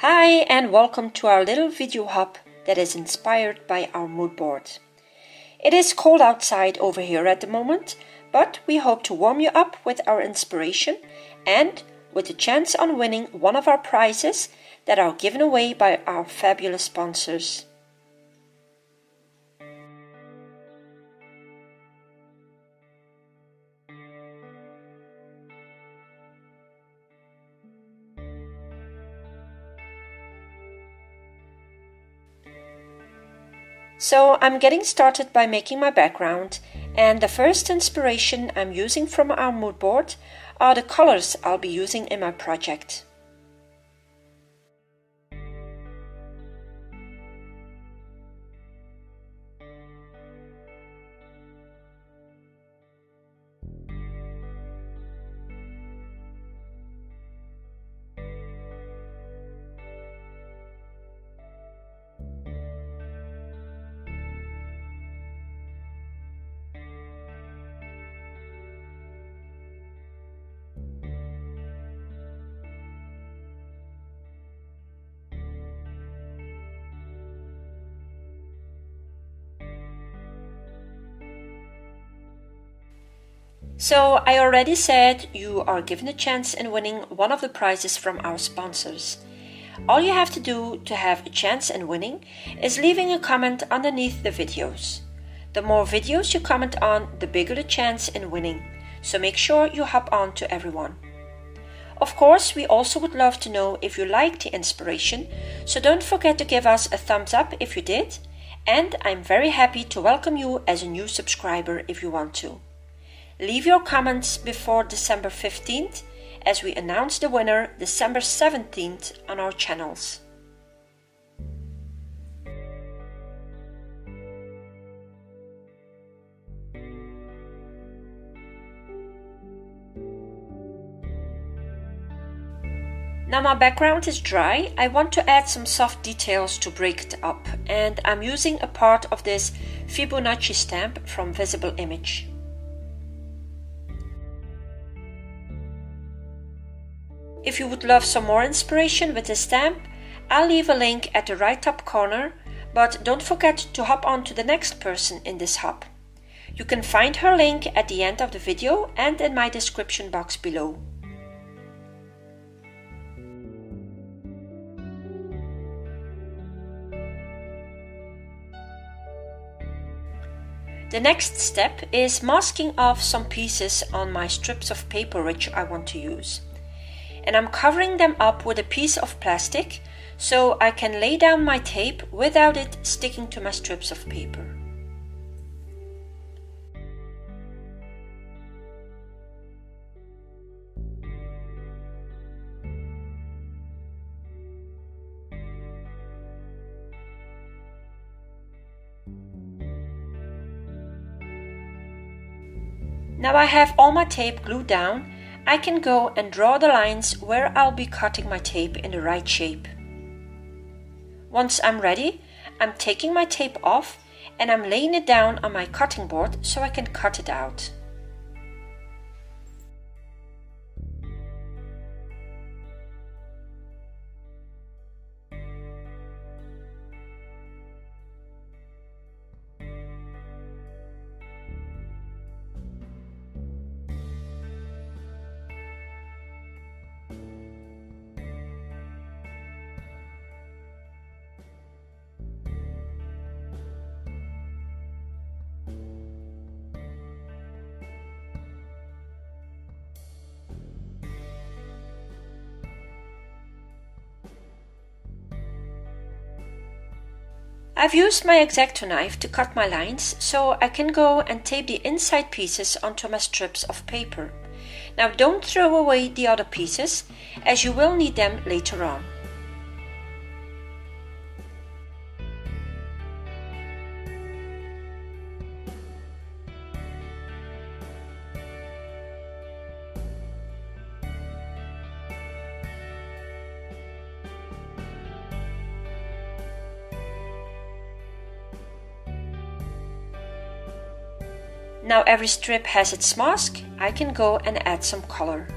Hi and welcome to our little video hub that is inspired by our mood board. It is cold outside over here at the moment, but we hope to warm you up with our inspiration and with a chance on winning one of our prizes that are given away by our fabulous sponsors. So I'm getting started by making my background, and the first inspiration I'm using from our mood board are the colors I'll be using in my project. So I already said you are given a chance in winning one of the prizes from our sponsors. All you have to do to have a chance in winning is leaving a comment underneath the videos. The more videos you comment on, the bigger the chance in winning, so make sure you hop on to everyone. Of course, we also would love to know if you liked the inspiration, so don't forget to give us a thumbs up if you did, and I'm very happy to welcome you as a new subscriber if you want to. Leave your comments before December 15th as we announce the winner December 17th on our channels. Now my background is dry. I want to add some soft details to break it up, and I'm using a part of this Fibonacci stamp from Visible Image. If you would love some more inspiration with this stamp, I'll leave a link at the right top corner, but don't forget to hop on to the next person in this hub. You can find her link at the end of the video and in my description box below. The next step is masking off some pieces on my strips of paper which I want to use. And I'm covering them up with a piece of plastic so I can lay down my tape without it sticking to my strips of paper. Now I have all my tape glued down. I can go and draw the lines where I'll be cutting my tape in the right shape. Once I'm ready, I'm taking my tape off and I'm laying it down on my cutting board so I can cut it out. I've used my X-Acto knife to cut my lines so I can go and tape the inside pieces onto my strips of paper. Now don't throw away the other pieces as you will need them later on. Now every strip has its mask, I can go and add some color.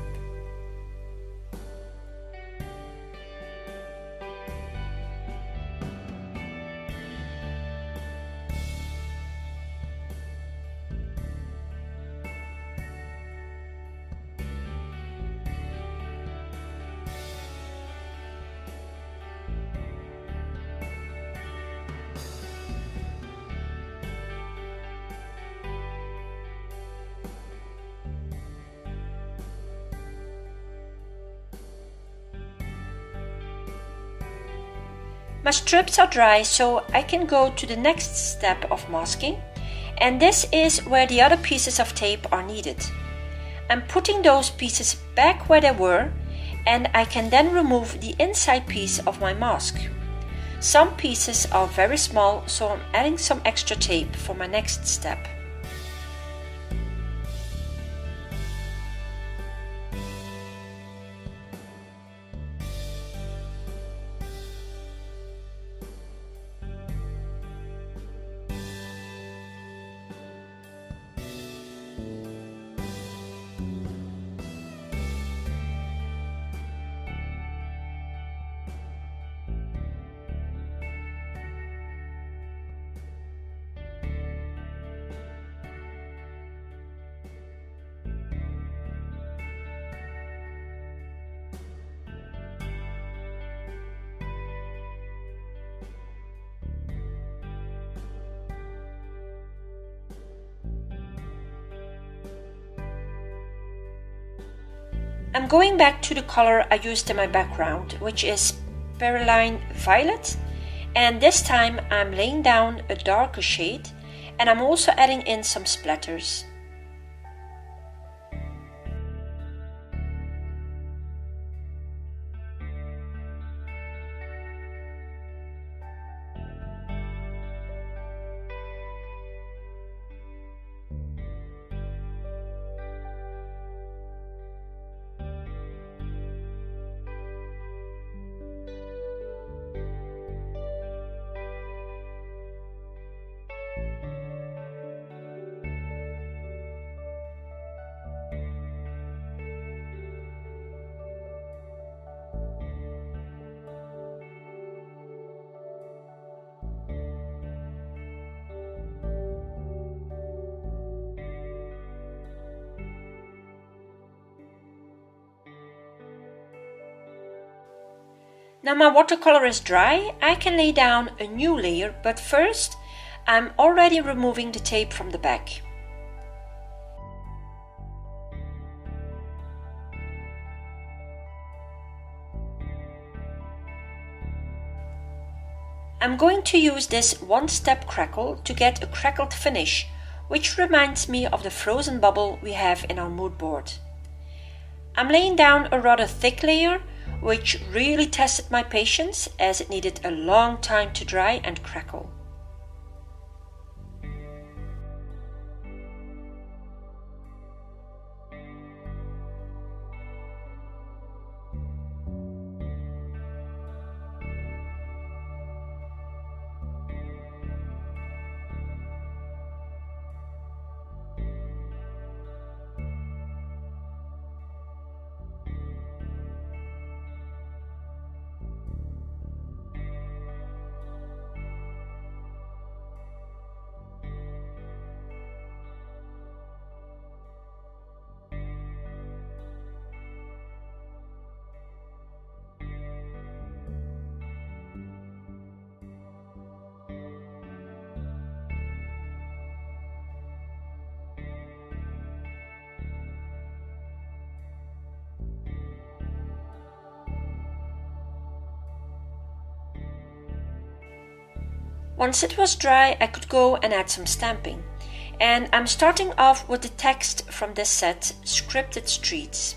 My strips are dry, so I can go to the next step of masking, and this is where the other pieces of tape are needed. I'm putting those pieces back where they were, and I can then remove the inside piece of my mask. Some pieces are very small, so I'm adding some extra tape for my next step. I'm going back to the color I used in my background, which is Melline Violet, and this time I'm laying down a darker shade, and I'm also adding in some splatters. Now my watercolor is dry, I can lay down a new layer, but first I'm already removing the tape from the back. I'm going to use this one-step crackle to get a crackled finish, which reminds me of the frozen bubble we have in our mood board. I'm laying down a rather thick layer, which really tested my patience as it needed a long time to dry and crackle. Once it was dry, I could go and add some stamping, and I'm starting off with the text from this set, Scripted Streets.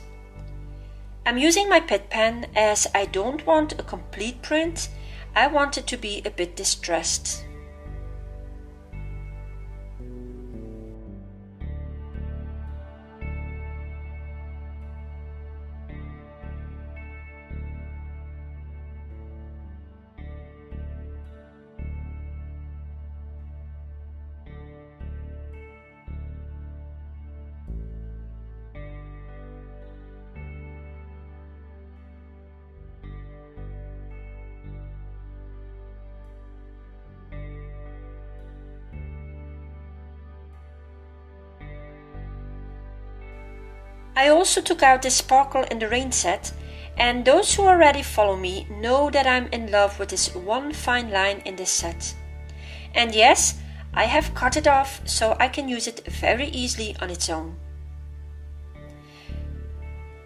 I'm using my Pit pen as I don't want a complete print, I want it to be a bit distressed. I also took out this Sparkle in the Rain set, and those who already follow me know that I'm in love with this one fine line in this set. And yes, I have cut it off so I can use it very easily on its own.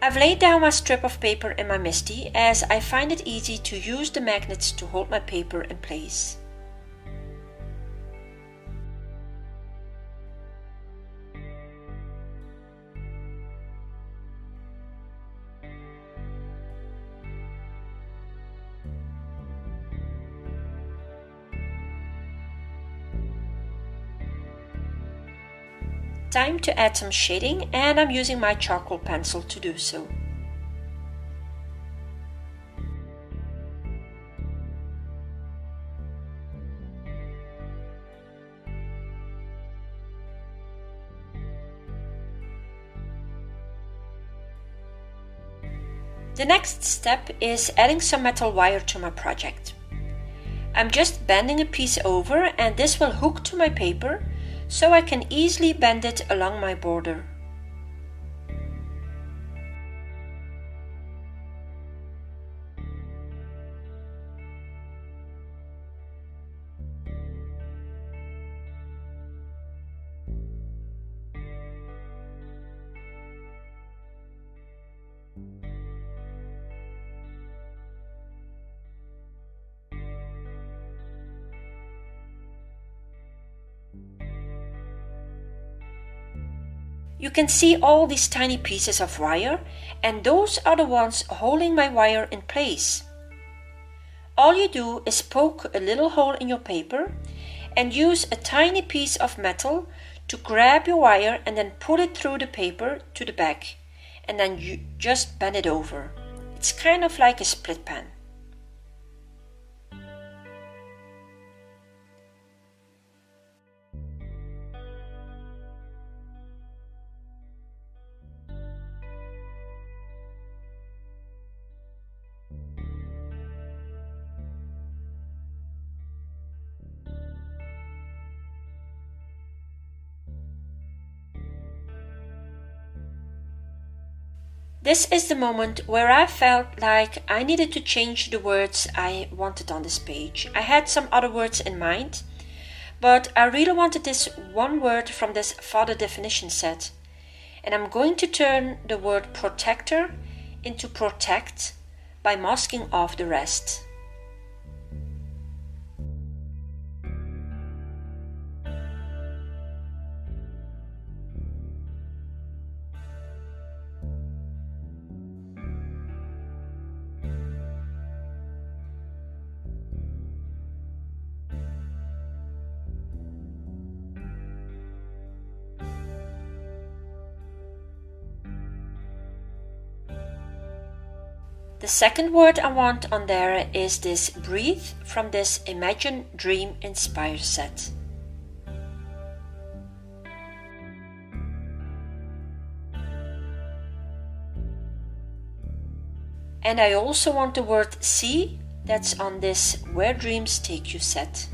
I've laid down my strip of paper in my MISTI as I find it easy to use the magnets to hold my paper in place. Time to add some shading, and I'm using my charcoal pencil to do so. The next step is adding some metal wire to my project. I'm just bending a piece over, and this will hook to my paper, so I can easily bend it along my border. You can see all these tiny pieces of wire, and those are the ones holding my wire in place. All you do is poke a little hole in your paper and use a tiny piece of metal to grab your wire and then pull it through the paper to the back, and then you just bend it over. It's kind of like a split pen. This is the moment where I felt like I needed to change the words I wanted on this page. I had some other words in mind, but I really wanted this one word from this fodder definition set. And I'm going to turn the word protector into protect by masking off the rest. The second word I want on there is this breathe from this Imagine, Dream, Inspire set. And I also want the word see that's on this Where Dreams Take You set.